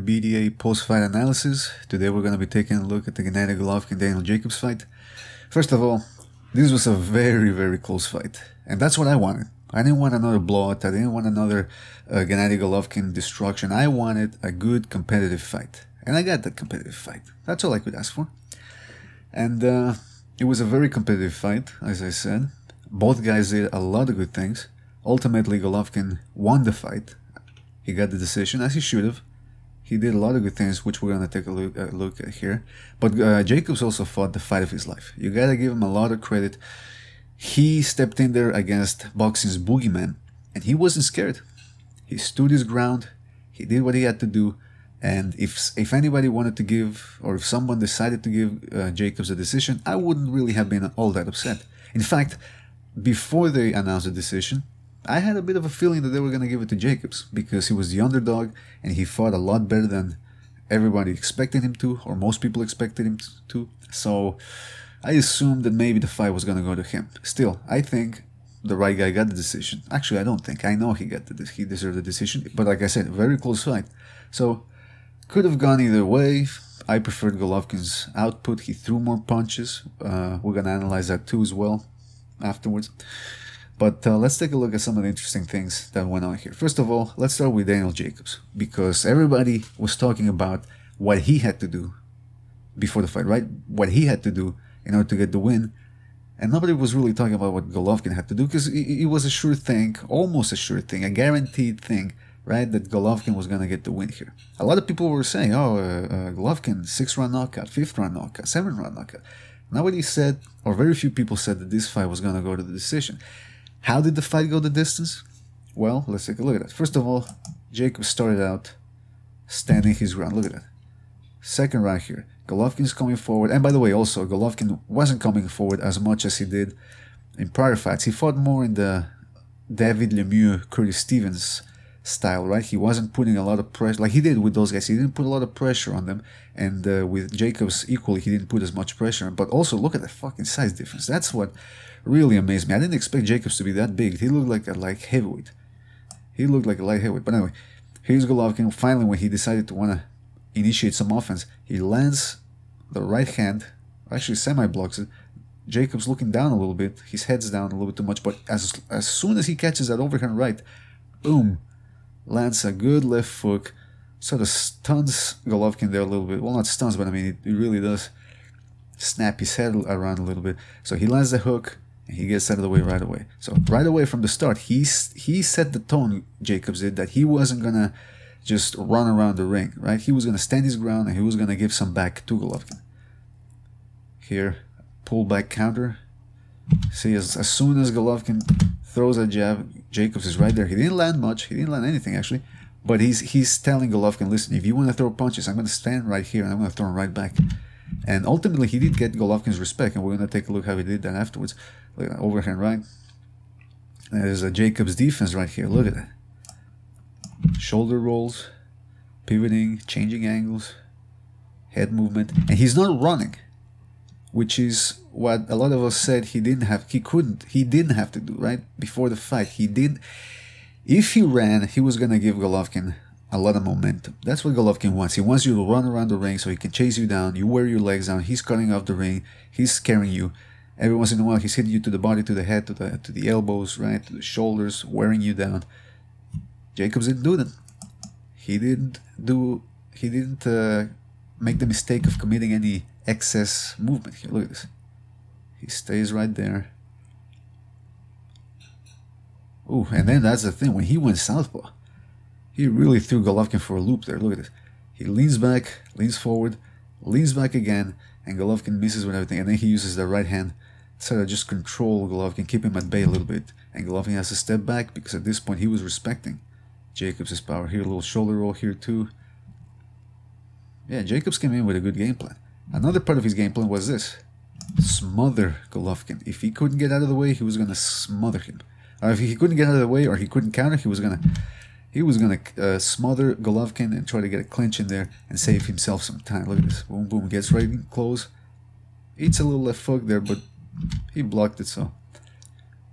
BDA post-fight analysis. Today we're going to be taking a look at the Gennady Golovkin-Daniel Jacobs fight. First of all, this was a very, very close fight. And that's what I wanted. I didn't want another blowout. I didn't want another Gennady Golovkin destruction. I wanted a good competitive fight. And I got that competitive fight. That's all I could ask for. And it was a very competitive fight, as I said. Both guys did a lot of good things. Ultimately, Golovkin won the fight. He got the decision, as he should have. He did a lot of good things, which we're going to take a look at here. But Jacobs also fought the fight of his life. You got to give him a lot of credit. He stepped in there against boxing's boogeyman, and he wasn't scared. He stood his ground. He did what he had to do. And if anybody wanted to give, or if someone decided to give Jacobs a decision, I wouldn't really have been all that upset. In fact, before they announced the decision, I had a bit of a feeling that they were going to give it to Jacobs, because he was the underdog and he fought a lot better than everybody expected him to, or most people expected him to. So I assumed that maybe the fight was going to go to him. Still, I think the right guy got the decision. Actually, I don't think. I know he deserved the decision. But like I said, very close fight. So could have gone either way. I preferred Golovkin's output. He threw more punches. We're going to analyze that too as well afterwards. But let's take a look at some of the interesting things that went on here. First of all, let's start with Daniel Jacobs, because everybody was talking about what he had to do before the fight, right? What he had to do in order to get the win. And nobody was really talking about what Golovkin had to do, because it was a sure thing, almost a sure thing, a guaranteed thing, right, that Golovkin was going to get the win here. A lot of people were saying, oh, Golovkin, 6th-round knockout, 5th-round knockout, 7th-round knockout. Nobody said, or very few people said, that this fight was going to go to the decision. How did the fight go the distance? Well, let's take a look at that. First of all, Jacobs started out standing his ground. Look at that. Second round here. Golovkin's coming forward. And by the way, also, Golovkin wasn't coming forward as much as he did in prior fights. He fought more in the David Lemieux, Curtis Stevens style, right? He wasn't putting a lot of pressure, like he did with those guys. He didn't put a lot of pressure on them. And with Jacobs, equally, he didn't put as much pressure on. But also, look at the fucking size difference. That's what really amazed me. I didn't expect Jacobs to be that big. He looked like a light heavyweight. He looked like a light heavyweight. But anyway, here's Golovkin. Finally, when he decided to want to initiate some offense, he lands the right hand, actually semi-blocks it. Jacobs looking down a little bit. His head's down a little bit too much. But as soon as he catches that overhand right, boom, lands a good left hook. Sort of stuns Golovkin there a little bit. Well, not stuns, but I mean, it really does snap his head around a little bit. So he lands the hook, and he gets out of the way right away. So right away from the start, he set the tone, Jacobs did, that he wasn't going to just run around the ring, right? He was going to stand his ground, and he was going to give some back to Golovkin. Here, pull back counter. See, as soon as Golovkin throws a jab, Jacobs is right there. He didn't land much. He didn't land anything, actually. But he's telling Golovkin, listen, if you want to throw punches, I'm going to stand right here, and I'm going to throw them right back. And ultimately, he did get Golovkin's respect, and we're going to take a look how he did that afterwards. Look at that, overhand right. There's a Jacobs defense right here. Look at that. Shoulder rolls, pivoting, changing angles, head movement. And he's not running, which is what a lot of us said he didn't have to do, right? Before the fight, he did. If he ran, he was going to give Golovkin a lot of momentum. That's what Golovkin wants. He wants you to run around the ring so he can chase you down. You wear your legs down. He's cutting off the ring. He's scaring you. Every once in a while, he's hitting you to the body, to the head, to the elbows, right, to the shoulders, wearing you down. Jacobs didn't do that. He didn't make the mistake of committing any excess movement here. Look at this. He stays right there. Ooh, and then that's the thing. When he went southpaw, he really threw Golovkin for a loop there. Look at this. He leans back, leans forward, leans back again, and Golovkin misses with everything. And then he uses the right hand to sort of just control Golovkin, keep him at bay a little bit. And Golovkin has to step back, because at this point he was respecting Jacobs' power. Here, a little shoulder roll here too. Yeah, Jacobs came in with a good game plan. Another part of his game plan was this. Smother Golovkin. If he couldn't get out of the way, he was going to smother him. Or if he couldn't get out of the way, or he couldn't counter, he was gonna smother Golovkin and try to get a clinch in there and save himself some time. Look at this. Boom, boom. Gets right in close. Eats a little left hook there, but he blocked it, so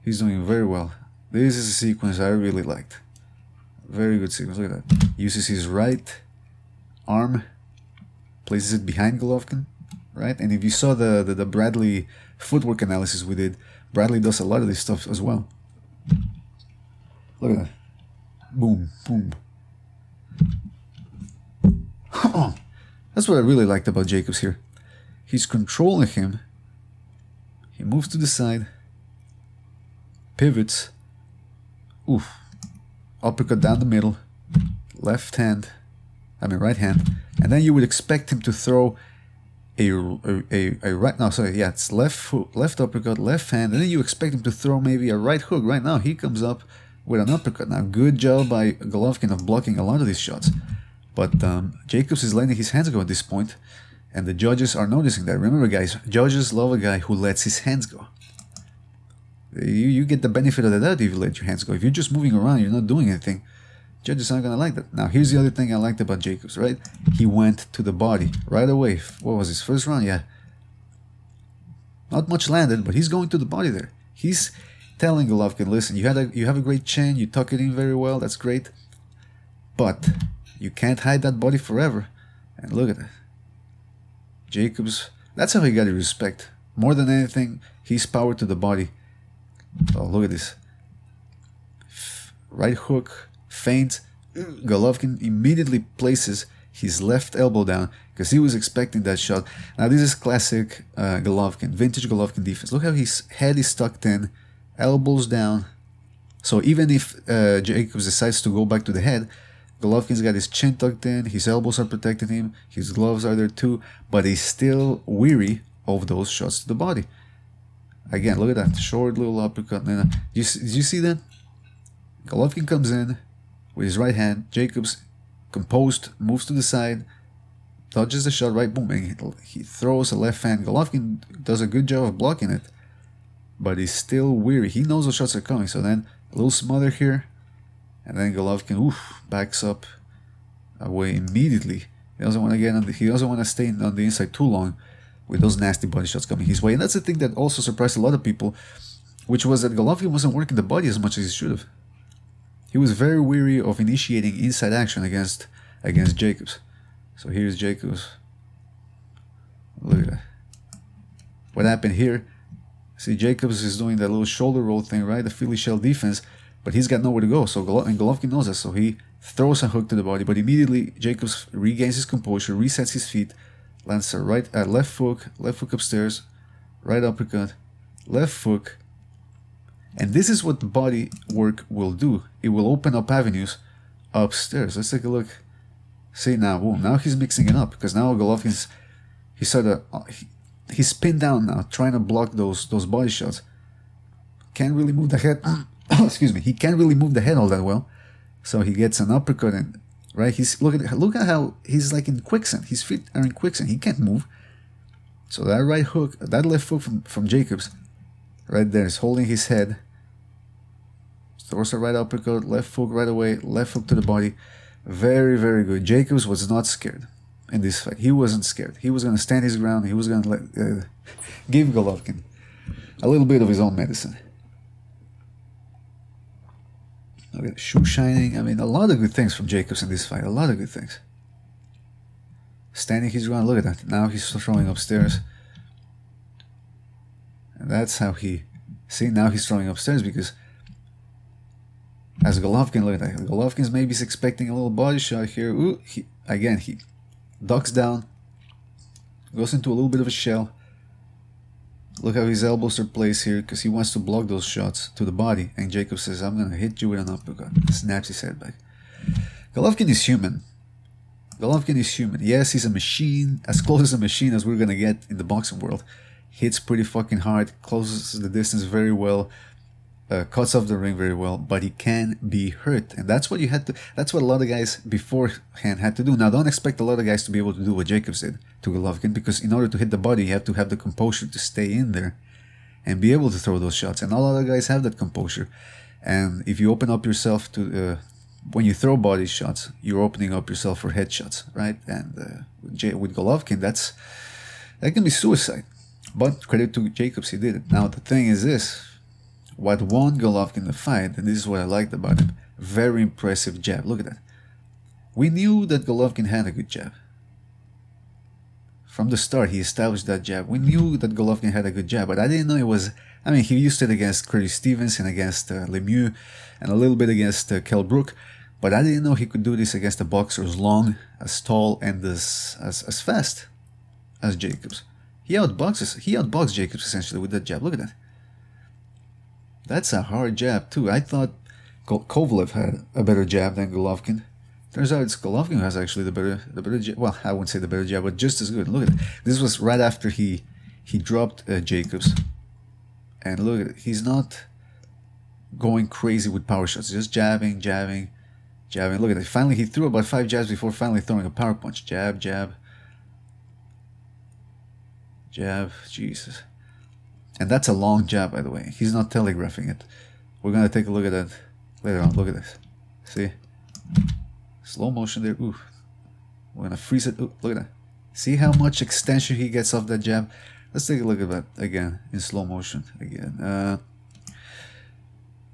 he's doing very well. This is a sequence I really liked. Very good sequence. Look at that. Uses his right arm, places it behind Golovkin, right? And if you saw the Bradley footwork analysis we did, Bradley does a lot of this stuff as well. Look at that. Boom, boom. That's what I really liked about Jacobs here. He's controlling him. He moves to the side. Pivots. Oof. Uppercut down the middle. Right hand. And then you would expect him to throw a right, no, sorry, yeah, it's left uppercut, left hand, and then you expect him to throw maybe a right hook. Right now, he comes up with an uppercut. Now, good job by Golovkin of blocking a lot of these shots. But Jacobs is letting his hands go at this point, and the judges are noticing that. Remember, guys, judges love a guy who lets his hands go. You get the benefit of the doubt if you let your hands go. If you're just moving around, you're not doing anything, judges aren't going to like that. Now, here's the other thing I liked about Jacobs, right? He went to the body right away. What was his first round? Yeah. Not much landed, but he's going to the body there. He's telling Golovkin, listen, you have a great chin, you tuck it in very well, that's great. But you can't hide that body forever. And look at that. Jacobs, that's how he got his respect. More than anything, he's power to the body. Oh, look at this. Right hook, feint. Golovkin immediately places his left elbow down because he was expecting that shot. Now this is classic Golovkin, vintage Golovkin defense. Look how his head is tucked in, elbows down. So even if Jacobs decides to go back to the head, Golovkin's got his chin tucked in, his elbows are protecting him, his gloves are there too, but he's still weary of those shots to the body. Again, look at that, short little uppercut. Did you see that? Golovkin comes in with his right hand, Jacobs, composed, moves to the side, dodges the shot, right, boom, and he throws a left hand. Golovkin does a good job of blocking it, but he's still weary. He knows the shots are coming, so then a little smother here, and then Golovkin, backs up away immediately. He doesn't want to get on he doesn't want to stay on the inside too long with those nasty body shots coming his way. And that's the thing that also surprised a lot of people, which was that Golovkin wasn't working the body as much as he should have. He was very weary of initiating inside action against Jacobs. So here's Jacobs. Look at that. What happened here? See, Jacobs is doing that little shoulder roll thing, right? The Philly shell defense, but he's got nowhere to go. So Golovkin knows that, so he throws a hook to the body, but immediately Jacobs regains his composure, resets his feet, lands a left hook upstairs, right uppercut, left hook. And this is what the body work will do. It will open up avenues upstairs. Let's take a look. See now, boom. Now he's mixing it up because now Golovkin's he's pinned down now, trying to block those body shots. Can't really move the head. Excuse me. He can't really move the head all that well. So he gets an uppercut and right. Look at how he's like in quicksand. His feet are in quicksand. He can't move. So that right hook, that left hook from Jacobs, right there is holding his head. Throws a right uppercut, left hook right away, left hook to the body. Very, very good. Jacobs was not scared in this fight. He wasn't scared. He was going to stand his ground. He was going to give Golovkin a little bit of his own medicine. Look at the shoe shining. I mean, a lot of good things from Jacobs in this fight. A lot of good things. Standing his ground. Look at that. Now he's throwing upstairs. And that's how he... See, now he's throwing upstairs because... As Golovkin, look at that. Golovkin's maybe expecting a little body shot here. Ooh, he ducks down. Goes into a little bit of a shell. Look how his elbows are placed here because he wants to block those shots to the body. And Jacob says, I'm going to hit you with an uppercut. Snaps his head back. Golovkin is human. Golovkin is human. Yes, he's a machine. As close as a machine as we're going to get in the boxing world. Hits pretty fucking hard. Closes the distance very well. Cuts off the ring very well, but he can be hurt, and that's what you had to. That's what a lot of guys beforehand had to do. Now, don't expect a lot of guys to be able to do what Jacobs did to Golovkin, because in order to hit the body, you have to have the composure to stay in there and be able to throw those shots. And not a lot of guys have that composure. And if you open up yourself to when you throw body shots, you're opening up yourself for headshots, right? And with Golovkin, that can be suicide. But credit to Jacobs, he did it. Now the thing is this. What won Golovkin the fight, and this is what I liked about him, very impressive jab. Look at that. We knew that Golovkin had a good jab. From the start, he established that jab. We knew that Golovkin had a good jab, but I didn't know it was... I mean, he used it against Curtis Stevens and against Lemieux and a little bit against Kell Brook, but I didn't know he could do this against a boxer as long, as tall, and as fast as Jacobs. He outboxed Jacobs essentially with that jab. Look at that. That's a hard jab too. I thought Kovalev had a better jab than Golovkin. Turns out it's Golovkin who has actually the better jab. Well, I wouldn't say the better jab, but just as good. Look at it. This was right after he dropped Jacobs. And look at it. He's not going crazy with power shots. Just jabbing, jabbing, jabbing. Look at it. Finally, he threw about 5 jabs before finally throwing a power punch. Jab, jab, jab. Jesus. And that's a long jab, by the way. He's not telegraphing it. We're going to take a look at that later on. Look at this. See? Slow motion there. Ooh. We're going to freeze it. Ooh, look at that. See how much extension he gets off that jab? Let's take a look at that again in slow motion. Again.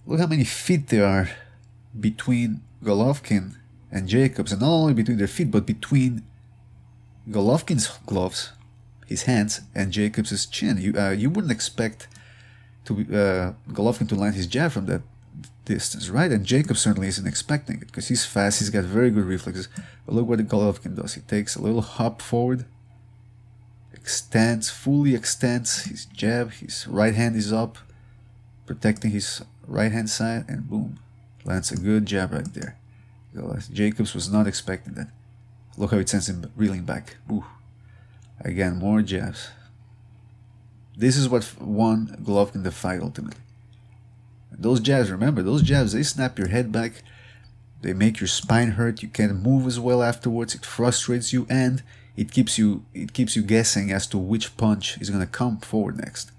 Look how many feet there are between Golovkin and Jacobs. And not only between their feet, but between Golovkin's gloves, his hands, and Jacobs' chin. You wouldn't expect Golovkin to land his jab from that distance, right? And Jacobs certainly isn't expecting it because he's fast, he's got very good reflexes. But look what Golovkin does. He takes a little hop forward, extends, fully extends his jab, his right hand is up, protecting his right hand side, and boom, lands a good jab right there. Jacobs was not expecting that. Look how it sends him reeling back. Ooh. Again, more jabs. This is what won Golovkin the fight ultimately. Those jabs, remember, those jabs, they snap your head back, they make your spine hurt, you can't move as well afterwards, it frustrates you, and it keeps you guessing as to which punch is going to come forward next.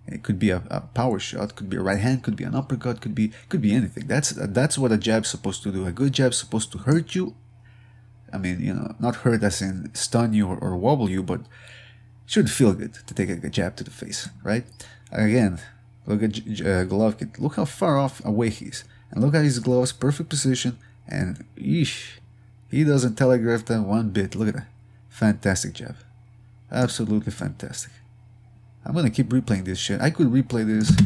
It could be a power shot, could be a right hand, could be an uppercut, could be anything. That's what a jab's supposed to do. A good jab's supposed to hurt you. I mean, you know, not hurt as in stun you or wobble you, but should feel good to take a jab to the face, right? Again, look at Golovkin. Look how far off away he is. And look at his gloves, perfect position. And eesh, he doesn't telegraph that one bit. Look at that. Fantastic jab. Absolutely fantastic. I'm going to keep replaying this shit. I could replay this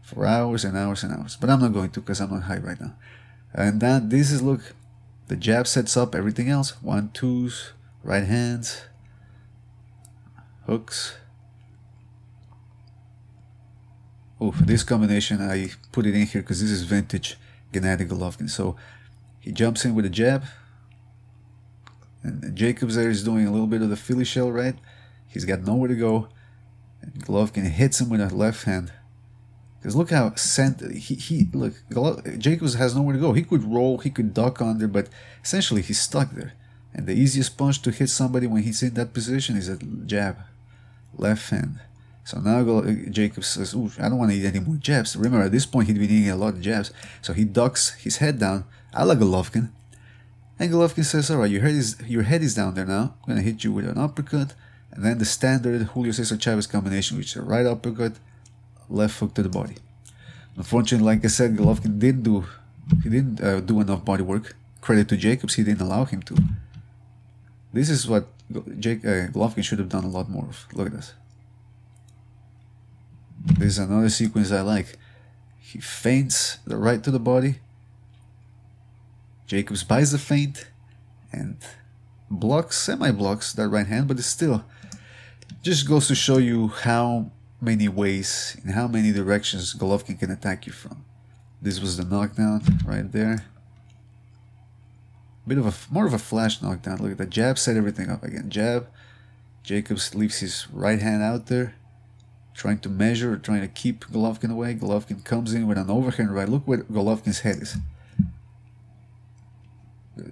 for hours and hours and hours. But I'm not going to because I'm not high right now. And then this is, look, the jab sets up everything else. 1-2s, right hands, hooks. Oh, for this combination, I put it in here because this is vintage Gennady Golovkin. So he jumps in with a jab. And Jacobs there is doing a little bit of the Philly shell, right? He's got nowhere to go. And Golovkin hits him with a left hand. Because look how Jacobs has nowhere to go. He could roll, he could duck under, but essentially he's stuck there. And the easiest punch to hit somebody when he's in that position is a jab. Left hand. So now Jacobs says, ooh, I don't want to eat any more jabs. Remember, at this point he'd been eating a lot of jabs. So he ducks his head down, a la Golovkin. And Golovkin says, alright, your head is down there now. I'm going to hit you with an uppercut. And then the standard Julio Cesar Chavez combination, which is a right uppercut, left hook to the body. Unfortunately, like I said, Golovkin didn't do enough body work. Credit to Jacobs, he didn't allow him to. This is what Golovkin should have done a lot more of. Look at this. This is another sequence I like. He feints the right to the body. Jacobs buys the feint and blocks, semi-blocks that right hand, but it still just goes to show you how many ways, in how many directions Golovkin can attack you from. This was the knockdown right there. More of a flash knockdown. Look at that jab, set everything up again. Jab. Jacobs leaves his right hand out there, trying to measure, trying to keep Golovkin away. Golovkin comes in with an overhand right. Look where Golovkin's head is.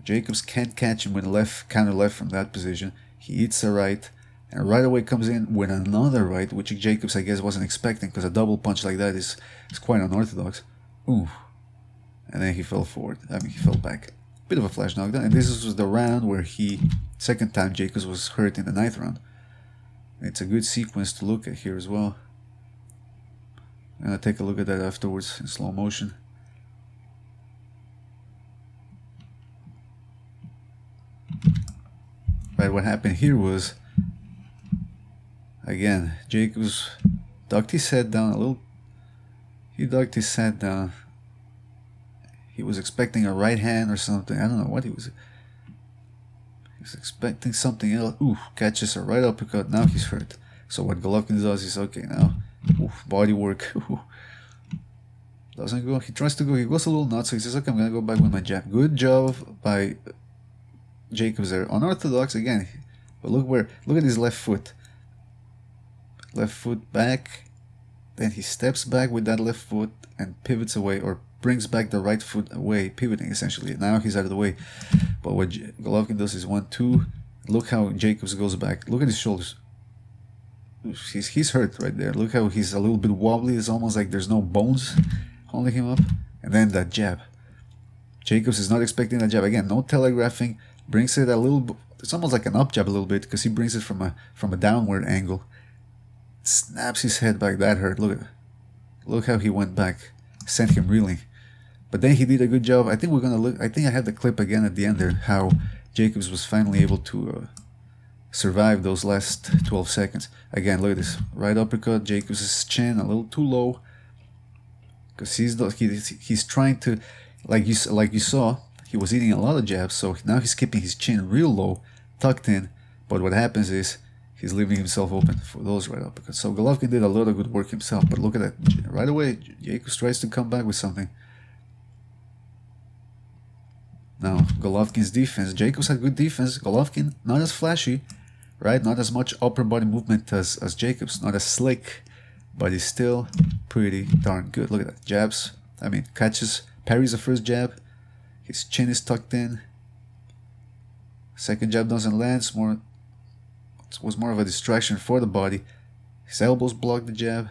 Jacobs can't catch him with a left, counter left from that position. He eats a right, and right away comes in with another right, which Jacobs, I guess, wasn't expecting, because a double punch like that is quite unorthodox. Ooh. And then he fell forward. I mean, he fell back. Bit of a flash knockdown. And this was the round where second time Jacobs was hurt in the 9th round. It's a good sequence to look at here as well. I'm going to take a look at that afterwards in slow motion. Right, what happened here was, again, Jacobs ducked his head down a little. He ducked his head down. He was expecting a right hand or something. I don't know what he was. He was expecting something else. Ooh, catches a right uppercut. Now he's hurt. So what Golovkin does is, okay, now, body work. Doesn't go. He tries to go. He goes a little nuts. So he says, okay, I'm gonna go back with my jab. Good job by Jacobs there. Unorthodox again. But look at his left foot. Left foot back. Then he steps back with that left foot and pivots away, or brings back the right foot away, pivoting essentially. Now he's out of the way. But what Golovkin does is 1-2. Look how Jacobs goes back. Look at his shoulders. He's hurt right there. Look how he's a little bit wobbly. It's almost like there's no bones holding him up. And then that jab. Jacobs is not expecting that jab. Again, no telegraphing. Brings it a little. It's almost like an up jab a little bit, because he brings it from a downward angle. Snaps his head back. That hurt. Look how he went back. Sent him reeling. But then he did a good job. I think we're gonna look. I think I have the clip again at the end there. How Jacobs was finally able to survive those last 12 seconds. Again, look at this right uppercut. Jacobs' chin a little too low, because he's trying to, like you saw, he was eating a lot of jabs. So now he's keeping his chin real low, tucked in. But what happens is, he's leaving himself open for those right uppercuts. So Golovkin did a lot of good work himself, but look at that. Right away, Jacobs tries to come back with something. Now, Golovkin's defense. Jacobs had good defense. Golovkin, not as flashy, right? Not as much upper body movement as Jacobs. Not as slick, but he's still pretty darn good. Look at that. Jabs. I mean, catches, parries the first jab. His chin is tucked in. Second jab doesn't land. Was more of a distraction for the body. His elbows block the jab,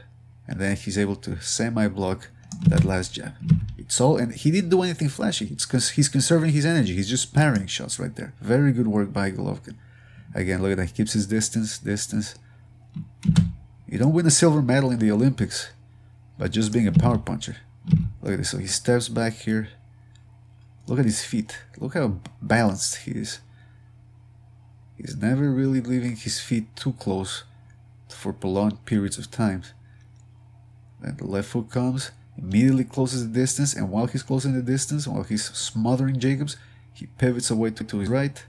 and then he's able to semi-block that last jab. It's all, and he didn't do anything flashy. It's because he's conserving his energy. He's just parrying shots right there. Very good work by Golovkin. Again, look at that. He keeps his distance. You don't win a silver medal in the Olympics by just being a power puncher. Look at this. So he steps back here. Look at his feet. Look how balanced he is. He's never really leaving his feet too close for prolonged periods of time. Then the left foot comes, immediately closes the distance, and while he's closing the distance, while he's smothering Jacobs, he pivots away to his right,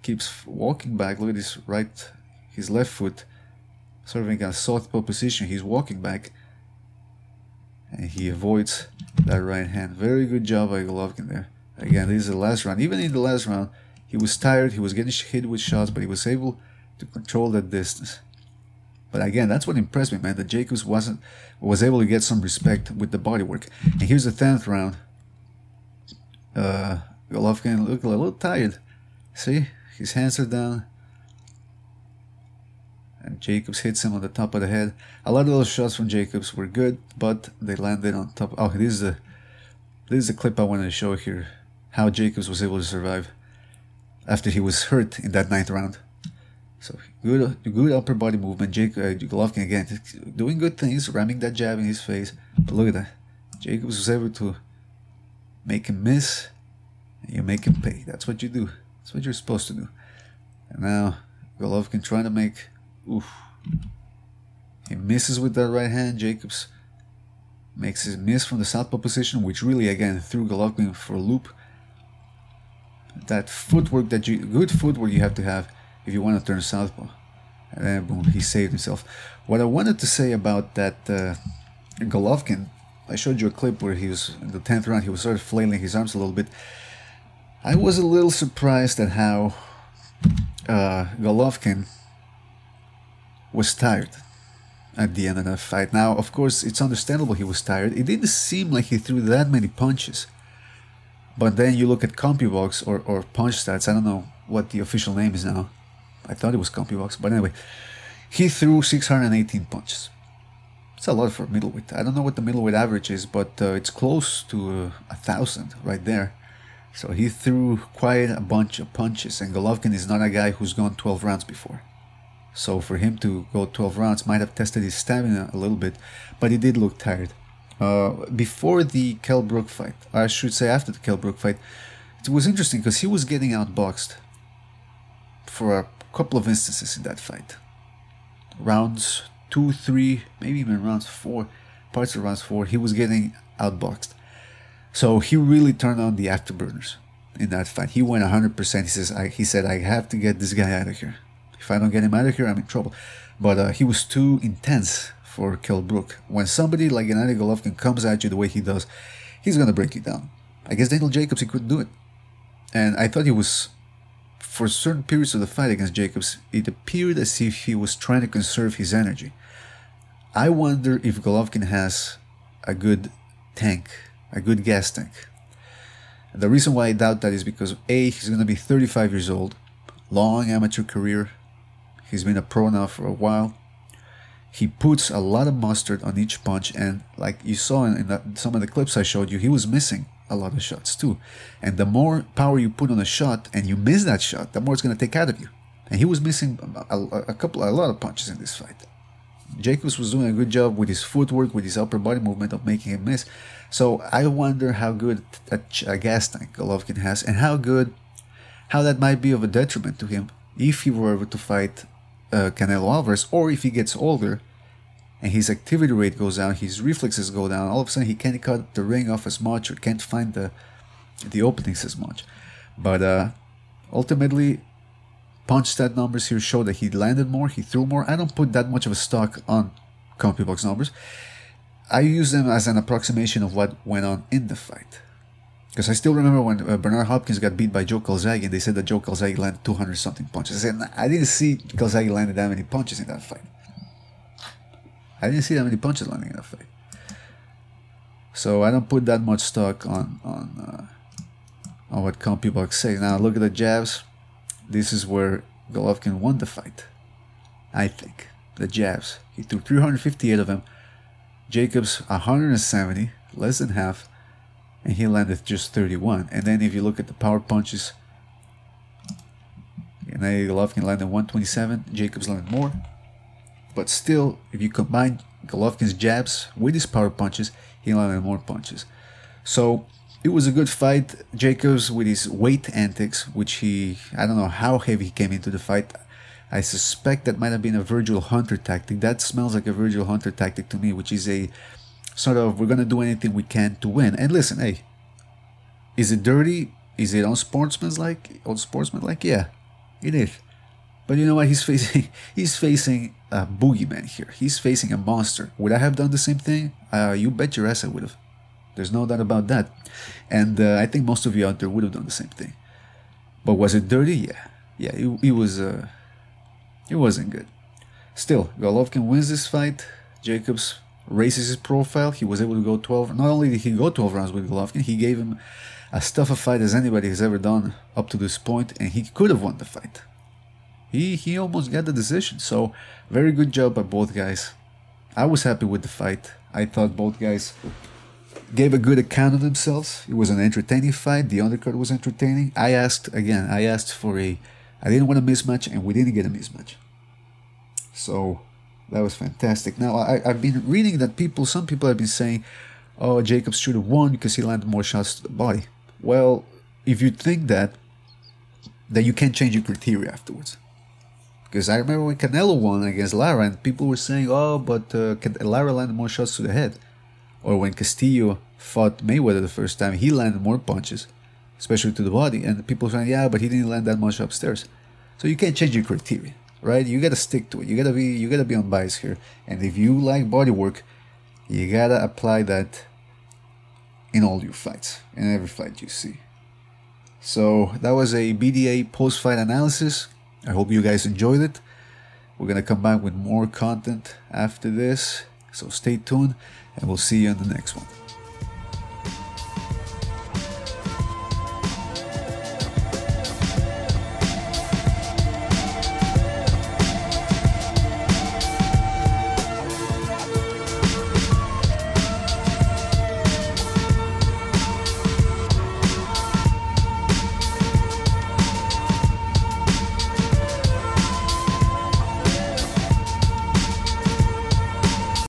keeps walking back. Look at his left foot, serving a southpaw position. He's walking back, and he avoids that right hand. Very good job by Golovkin there. Again, this is the last round. Even in the last round, he was tired, he was getting hit with shots, but he was able to control that distance. But again, that's what impressed me, man, that Jacobs was able to get some respect with the bodywork. And here's the 10th round. Golovkin looked a little tired. See? His hands are down. And Jacobs hits him on the top of the head. A lot of those shots from Jacobs were good, but they landed on top. Oh, this is the clip I wanted to show here. How Jacobs was able to survive after he was hurt in that 9th round. So good upper body movement. Golovkin again doing good things, ramming that jab in his face. But look at that. Jacobs was able to make him miss, and you make him pay. That's what you do. That's what you're supposed to do. And now Golovkin trying to make. Oof. He misses with that right hand. Jacobs makes his miss from the southpaw position, which really again threw Golovkin for a loop. That footwork, good footwork you have to have if you want to turn southpaw. And then boom, he saved himself. What I wanted to say about that Golovkin, I showed you a clip where he was in the 10th round, he was sort of flailing his arms a little bit. I was a little surprised at how Golovkin was tired at the end of that fight. Now, of course, it's understandable he was tired. It didn't seem like he threw that many punches. But then you look at CompuBox or Punch Stats, I don't know what the official name is now. I thought it was CompuBox, but anyway. He threw 618 punches. It's a lot for middleweight. I don't know what the middleweight average is, but it's close to 1,000 right there. So he threw quite a bunch of punches, and Golovkin is not a guy who's gone 12 rounds before. So for him to go 12 rounds might have tested his stamina a little bit, but he did look tired. Before the Kell Brook fight, I should say after the Kell Brook fight, it was interesting because he was getting outboxed for a couple of instances in that fight. Rounds 2, 3, maybe even rounds 4, parts of rounds 4, he was getting outboxed. So he really turned on the afterburners in that fight. He went 100%. He said, I have to get this guy out of here. If I don't get him out of here, I'm in trouble. But he was too intense for Kell Brook. When somebody like Gennady Golovkin comes at you the way he does, he's going to break you down. I guess Daniel Jacobs, he couldn't do it. And I thought he was, for certain periods of the fight against Jacobs, it appeared as if he was trying to conserve his energy. I wonder if Golovkin has a good tank, a good gas tank. The reason why I doubt that is because A, he's going to be 35 years old, long amateur career, he's been a pro now for a while, he puts a lot of mustard on each punch, and like you saw in some of the clips I showed you, he was missing a lot of shots too. And the more power you put on a shot and you miss that shot, the more it's going to take out of you. And he was missing a lot of punches in this fight. Jacobs was doing a good job with his footwork, with his upper body movement of making him miss. So I wonder how good a gas tank Golovkin has, and how that might be of a detriment to him if he were able to fight Canelo Alvarez, or if he gets older and his activity rate goes down, his reflexes go down, all of a sudden he can't cut the ring off as much or can't find the openings as much. But ultimately, punch stat numbers here show that he landed more, he threw more. I don't put that much of a stock on CompuBox numbers. I use them as an approximation of what went on in the fight. Because I still remember when Bernard Hopkins got beat by Joe Calzaghe, and they said that Joe Calzaghe landed 200-something punches. I said, nah, I didn't see Calzaghe landed that many punches in that fight. I didn't see that many punches landing in that fight. So I don't put that much stock on what CompuBox say. Now look at the jabs. This is where Golovkin won the fight. I think. The jabs. He threw 358 of them. Jacobs 170, less than half. And he landed just 31. And then if you look at the power punches, Gennady Golovkin landed 127, Jacobs landed more. But still, if you combine Golovkin's jabs with his power punches, he landed more punches. So it was a good fight. Jacobs with his weight antics, which I don't know how heavy he came into the fight. I suspect that might have been a Virgil Hunter tactic. That smells like a Virgil Hunter tactic to me, which is a sort of, we're going to do anything we can to win. And listen, hey, is it dirty? Is it unsportsmanlike? Yeah, it is. But you know what? He's facing a boogeyman here. He's facing a monster. Would I have done the same thing? You bet your ass I would have. There's no doubt about that. And I think most of you out there would have done the same thing. But was it dirty? Yeah. Yeah, it wasn't good. Still, Golovkin wins this fight. Jacobs raises his profile. He was able to go 12. Not only did he go 12 rounds with Golovkin, he gave him as tough a fight as anybody has ever done up to this point, and he could have won the fight. He almost got the decision. So very good job by both guys. I was happy with the fight. I thought both guys gave a good account of themselves. It was an entertaining fight. The undercard was entertaining. I asked for I didn't want a mismatch, and we didn't get a mismatch. So that was fantastic. Now, I've been reading that some people have been saying, oh, Jacobs should have won because he landed more shots to the body. Well, if you think that, then you can't change your criteria afterwards. Because I remember when Canelo won against Lara, and people were saying, oh, but Lara landed more shots to the head. Or when Castillo fought Mayweather the first time, he landed more punches, especially to the body. And people were saying, yeah, but he didn't land that much upstairs. So you can't change your criteria, right? You gotta stick to it. You gotta be unbiased here. And if you like body work, you gotta apply that in all your fights, in every fight you see. So that was a BDA post-fight analysis. I hope you guys enjoyed it. We're gonna come back with more content after this, so stay tuned, and we'll see you in the next one.